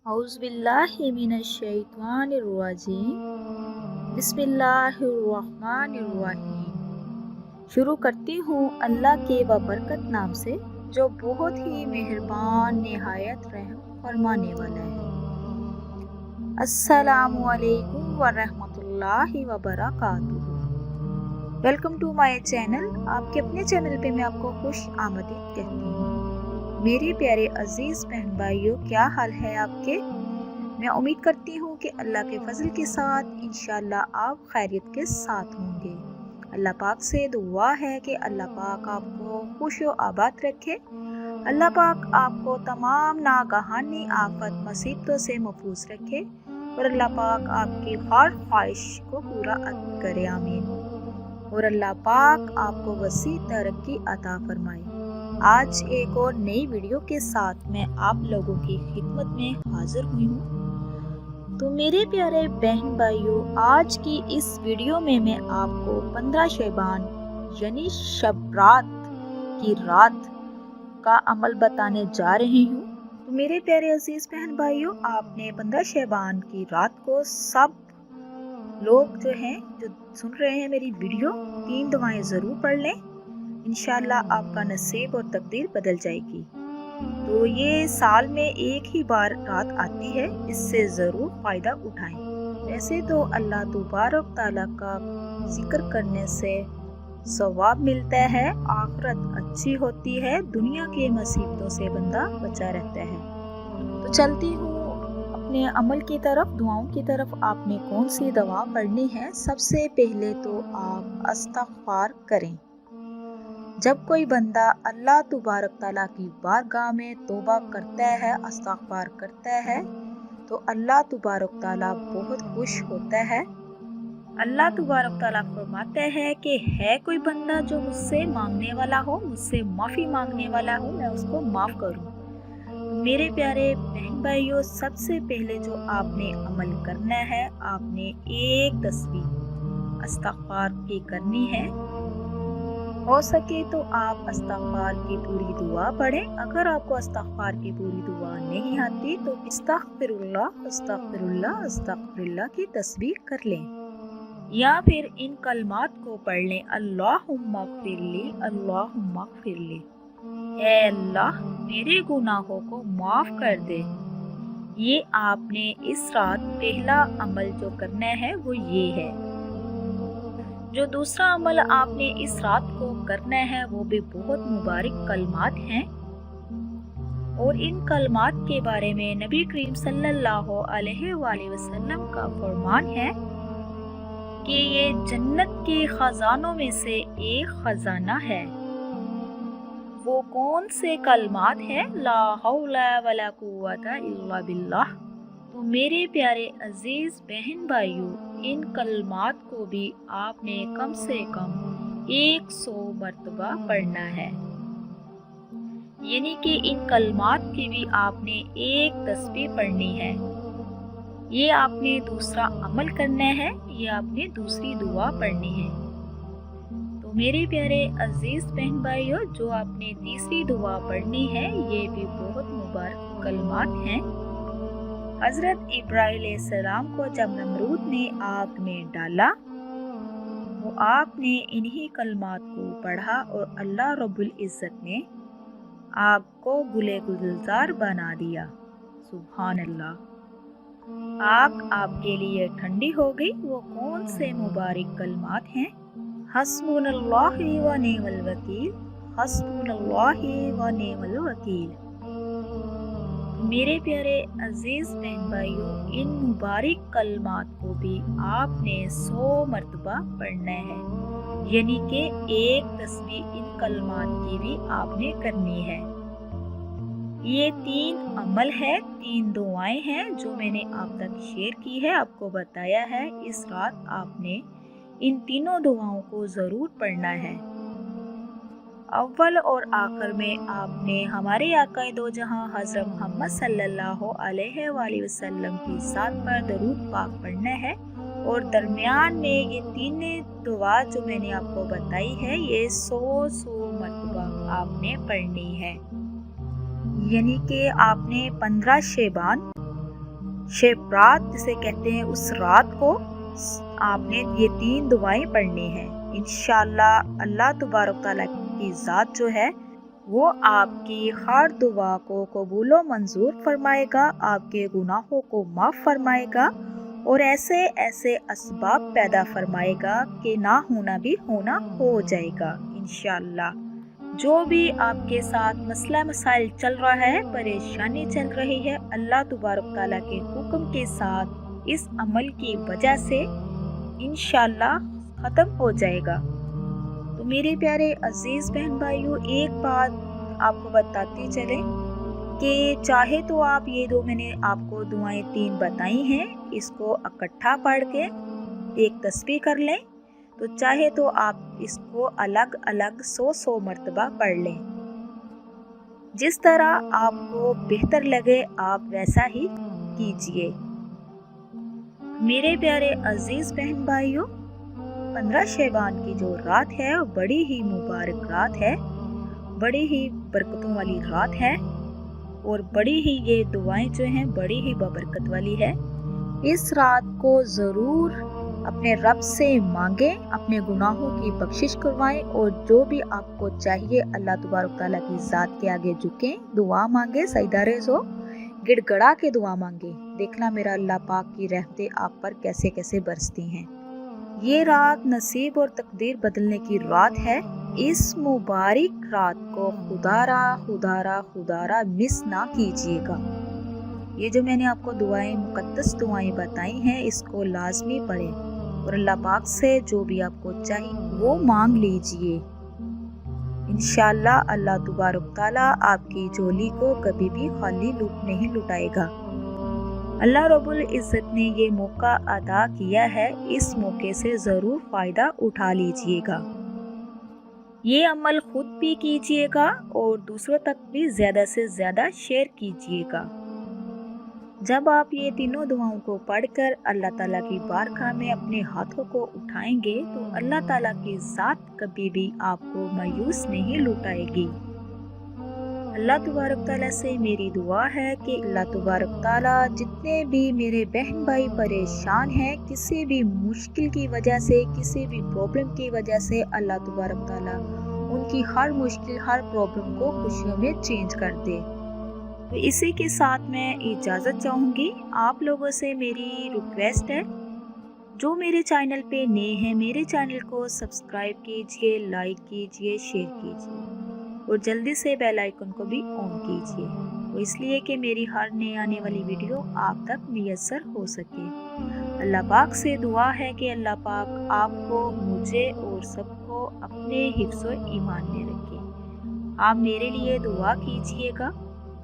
औज़ु बिल्लाहि मिनश्शैतानिर्रजीम बिस्मिल्लाहिर्रहमानिर्रहीम। शुरू करती हूँ अल्लाह के बबरकत नाम से जो बहुत ही मेहरबान निहायत रहम फरमाने वाला है। अस्सलामु अलैकुम वरहमतुल्लाहि वबरकातुहू। Welcome to my channel. आपके अपने चैनल पे मैं आपको खुश आमदीद कहती हूँ। मेरे प्यारे अजीज़ बहन भाइयों, क्या हाल है आपके? मैं उम्मीद करती हूँ कि अल्लाह के फजल के साथ इंशाअल्लाह आप खैरियत के साथ होंगे। अल्लाह पाक से दुआ है कि अल्लाह पाक आपको खुश व आबाद रखे। अल्लाह पाक आपको तमाम नागहानी आफत मुसीबतों से महफूज रखे और अल्लाह पाक आपकी हर ख्वाहिश को पूरा करे, आमीन। और अल्लाह पाक आपको वसी तरक्की अता फरमाए। आज एक और नई वीडियो के साथ मैं आप लोगों की खिदमत में हाजिर हुई हूँ। तो मेरे प्यारे बहन भाइयों, आज की इस वीडियो में मैं आपको 15 शैबान यानी शब रात की रात का अमल बताने जा रही हूँ। तो मेरे प्यारे अजीज बहन भाइयों, आपने 15 शैबान की रात को सब लोग जो सुन रहे हैं मेरी वीडियो, 3 दुआएं ज़रूर पढ़ लें। इंशाअल्लाह आपका नसीब और तकदीर बदल जाएगी। तो ये साल में एक ही बार रात आती है, इससे ज़रूर फ़ायदा उठाएं। वैसे तो अल्लाह तबारक तआला का जिक्र करने से सवाब मिलता है, आखिरत अच्छी होती है, दुनिया के मुसीबतों से बंदा बचा रहता है। तो चलती हूँ अपने अमल की तरफ, दुआओं की तरफ। आपने कौन सी दवा पढ़नी है? सबसे पहले तो आप इस्तिग़फ़ार करें। जब कोई बंदा अल्लाह तबारक तआला की बारगाह में तौबा करता है, इस्तिग़फ़ार करता है, तो अल्लाह तबारक तआला बहुत खुश होता है। अल्लाह तबारक तआला फरमाता है कि है कोई बंदा जो मुझसे मांगने वाला हो, मुझसे माफ़ी मांगने वाला हो, मैं उसको माफ़ करूँ। तो मेरे प्यारे बहन भाइयों, सबसे पहले जो आपने अमल करना है, आपने एक तस्बीह इस्तिग़फ़ार की करनी है। हो सके तो आप इस्तिग़फ़ार की पूरी दुआ पढ़ें। अगर आपको इस्तिग़फ़ार की पूरी दुआ नहीं आती तो अस्तग़फ़िरुल्लाह अस्तग़फ़िरुल्लाह अस्तग़फ़िरुल्लाह की तस्बीह कर लें, या फिर इन कलमात को पढ़ लें। अल्लाहुम्मा ग़फ़िरली अल्लाहुम्मा ग़फ़िरली। ऐ अल्लाह, मेरे गुनाहों को माफ़ कर दे। ये आपने इस रात पहला अमल जो करना है वो ये है। जो दूसरा अमल आपने इस रात को करना है वो भी बहुत मुबारक कलमात हैं, और इन कलमात के बारे में नबी करीम सल्लल्लाहु अलैहि वसल्लम का फरमान है कि ये जन्नत के खजानों में से एक खजाना है। वो कौन से कलमात हैं? ला हौला वला कुव्वता इल्ला बिल्लाह। तो मेरे प्यारे अजीज बहन भाइयों, इन कलमात को भी आपने कम से कम 100 मरतबा पढ़ना है, यानी कि इन कलमात की भी आपने एक तस्बीह पढ़नी है। ये आपने दूसरा अमल करना है, ये आपने दूसरी दुआ पढ़नी है। तो मेरे प्यारे अजीज बहन भाइयों, जो आपने तीसरी दुआ पढ़नी है, ये भी बहुत मुबारक कलमात हैं। हज़रत इब्राहीम अलैहिस्सलाम को जब नमरूद ने आग में डाला तो आपने इन्हीं कलमात को पढ़ा और अल्लाह रब्बुल इज़्ज़त ने आग को गुले गुलजार बना दिया। सुभान अल्लाह। आग आपके लिए ठंडी हो गई। वो कौन से मुबारक कलमात हैं? हस्बुनल्लाहु व निअमल वकील, हस्बुनल्लाहु व निअमल वकील। मेरे प्यारे अजीज बहन भाइयों, इन मुबारक कलमात को भी आपने 100 मरतबा पढ़ना है, यानी कि एक तस्बीह इन कलमात की भी आपने करनी है। ये 3 अमल है, 3 दुआएं हैं जो मैंने आप तक शेयर की है, आपको बताया है। इस रात आपने इन तीनों दुआओं को ज़रूर पढ़ना है। अव्वल और आखिर में आपने हमारे आका दो जहां हज़रत मोहम्मद सल्लल्लाहु अलैहि वसल्लम की ज़ात पर दरूद पाक पढ़ना है, और दरमियान में ये 3 दुआ जो मैंने आपको बताई है, ये 100 मरतबा आपने पढ़नी है। यानी कि आपने 15 शेबान शब रात जिसे कहते हैं, उस रात को आपने ये 3 दुआएं पढ़नी हैं। इंशाअल्लाह अल्लाह तबारक तआला की ज़ात जो है वो आपकी हर दुआ को कबूल व मंजूर फरमाएगा, आपके गुनाहों को माफ़ फरमाएगा और ऐसे ऐसे असबाब पैदा फरमाएगा कि ना होना भी होना हो जाएगा इंशाअल्लाह। जो भी आपके साथ मसला मसाइल चल रहा है, परेशानी चल रही है, अल्लाह तबारक तआला के हुक्म के साथ इस अमल की वजह से इंशाअल्लाह ख़त्म हो जाएगा। तो मेरे प्यारे अजीज़ बहन भाइयों, एक बात आपको बताती चले कि चाहे तो आप ये दो मैंने आपको दुआएं 3 बताई हैं, इसको इकट्ठा पढ़ के एक तस्बीह कर लें, तो चाहे तो आप इसको अलग अलग 100 मरतबा पढ़ लें। जिस तरह आपको बेहतर लगे आप वैसा ही कीजिए। मेरे प्यारे अजीज़ बहन भाइयों, 15 शैबान की जो रात है वो बड़ी ही मुबारक रात है, बड़ी ही बरकतों वाली रात है और बड़ी ही ये दुआएं जो हैं बड़ी ही बबरकत वाली है। इस रात को ज़रूर अपने रब से मांगें, अपने गुनाहों की बख्शिश करवाएं और जो भी आपको चाहिए अल्लाह तबारक तआला की ज़ात के आगे झुकें, दुआ मांगे, सजदा रेज़ हो, गिड़गड़ा के दुआ मांगे। देखना मेरा अल्लाह पाक की रहमतें आप पर कैसे कैसे बरसती हैं। ये रात नसीब और तकदीर बदलने की रात है। इस मुबारक रात को खुदारा खुदारा खुदारा मिस ना कीजिएगा। ये जो मैंने आपको दुआएं मुकद्दस दुआएं बताई हैं, इसको लाजमी पढ़ें और अल्लाह पाक से जो भी आपको चाहिए वो मांग लीजिए। इंशाअल्लाह अल्लाह तबारक तआला आपकी झोली को कभी भी खाली नहीं लुटाएगा। अल्लाह रब्बुल इज़्ज़त ने ये मौका अता किया है, इस मौके से ज़रूर फ़ायदा उठा लीजिएगा। ये अमल खुद भी कीजिएगा और दूसरों तक भी ज़्यादा से ज़्यादा शेयर कीजिएगा। जब आप ये तीनों दुआओं को पढ़कर अल्लाह ताला की बारगाह में अपने हाथों को उठाएंगे तो अल्लाह ताला की ज़ात कभी भी आपको मायूस नहीं लुटाएगी। अल्लाह तबारक तआला से मेरी दुआ है कि अल्लाह तबारक तआला जितने भी मेरे बहन भाई परेशान हैं, किसी भी मुश्किल की वजह से, किसी भी प्रॉब्लम की वजह से, अल्लाह तबारक तआला उनकी हर मुश्किल हर प्रॉब्लम को खुशियों में चेंज कर दे। तो इसी के साथ मैं इजाज़त चाहूँगी। आप लोगों से मेरी रिक्वेस्ट है, जो मेरे चैनल पे नए हैं मेरे चैनल को सब्सक्राइब कीजिए, लाइक कीजिए, शेयर कीजिए और जल्दी से बेल आइकन को भी ऑन कीजिए, वो इसलिए कि मेरी हर नई आने वाली वीडियो आप तक मुयस्सर हो सके। अल्लाह पाक से दुआ है कि अल्लाह पाक आपको, मुझे और सबको अपने हिफ्ज़ व ईमान में रखे। आप मेरे लिए दुआ कीजिएगा,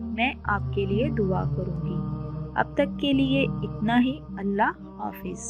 मैं आपके लिए दुआ करूँगी। अब तक के लिए इतना ही। अल्लाह हाफिज़।